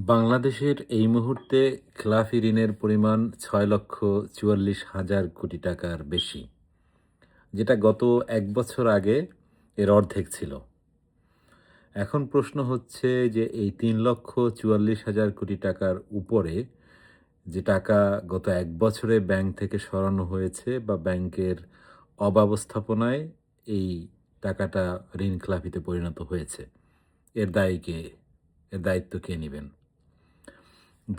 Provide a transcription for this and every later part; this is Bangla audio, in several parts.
বাংলাদেশের এই মুহূর্তে খেলাফি ঋণের পরিমাণ ৬,৪৪,০০০ টাকার বেশি, যেটা গত ১ বছর আগে এর অর্ধেক ছিল। এখন প্রশ্ন হচ্ছে যে এই ৩,৪৪,০০০ টাকার উপরে যে টাকা গত ১ বছরে ব্যাংক থেকে সরানো হয়েছে বা ব্যাংকের অব্যবস্থাপনায় এই টাকাটা ঋণখেলাপিতে পরিণত হয়েছে। এর দায় কে? এর দায়িত্ব কে নিবেন?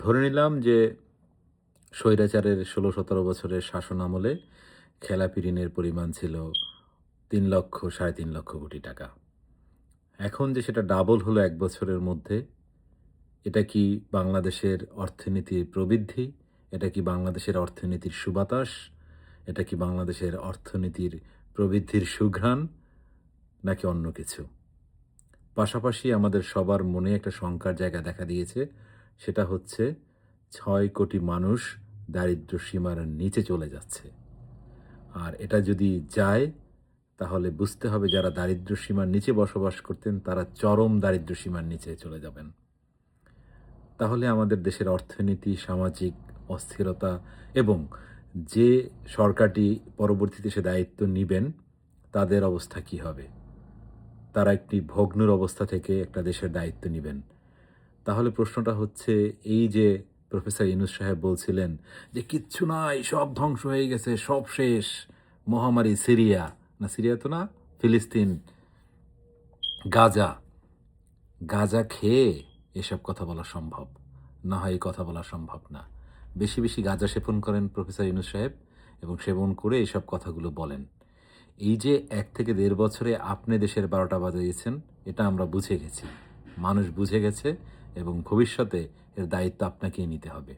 ধরে নিলাম যে স্বৈরাচারের ১৬-১৭ বছরের শাসনামলে খেলাপি ঋণের পরিমাণ ছিল ৩,০০,০০০ ৩,৫০,০০,০০,০০ কোটি টাকা। এখন যে সেটা ডাবল হলো ১ বছরের মধ্যে, এটা কি বাংলাদেশের অর্থনীতির প্রবৃদ্ধি? এটা কি বাংলাদেশের অর্থনীতির সুবাতাস? এটা কি বাংলাদেশের অর্থনীতির প্রবৃদ্ধির সুঘ্রাণ? নাকি অন্য কিছু? পাশাপাশি আমাদের সবার মনে একটা শঙ্কার জায়গা দেখা দিয়েছে। সেটা হচ্ছে ৬ কোটি মানুষ দারিদ্র্য সীমার নিচে চলে যাচ্ছে। আর এটা যদি যায়, তাহলে বুঝতে হবে যারা দারিদ্র্য সীমার নিচে বসবাস করতেন তারা চরম দারিদ্র্য সীমার নিচে চলে যাবেন। তাহলে আমাদের দেশের অর্থনীতি, সামাজিক অস্থিরতা এবং যে সরকারটি পরবর্তীতে সে দায়িত্ব নিবেন তাদের অবস্থা কী হবে? তারা একটি ভগ্নুর অবস্থা থেকে একটা দেশের দায়িত্ব নিবেন। তাহলে প্রশ্নটা হচ্ছে, এই যে প্রফেসর ইউনূস সাহেব বলছিলেন যে কিচ্ছু নাই, সব ধ্বংস হয়ে গেছে, সব শেষ, মহামারী সিরিয়া, না সিরিয়া তো না, ফিলিস্তিন, গাজা, গাজা খেয়ে এসব কথা বলা সম্ভব? না হয় এই কথা বলা সম্ভব না। বেশি, বেশি গাঁজা সেবন করেন প্রফেসর ইউনূস সাহেব এবং সেবন করে এসব কথাগুলো বলেন। এই যে ১ থেকে ১.৫ বছরে আপনি দেশের ১২টা বাজিয়েছেন, এটা আমরা বুঝে গেছি। মানুষ বুঝে গেছে এবং ভবিষ্যতে এর দায়িত্ব আপনাকেই নিতে হবে।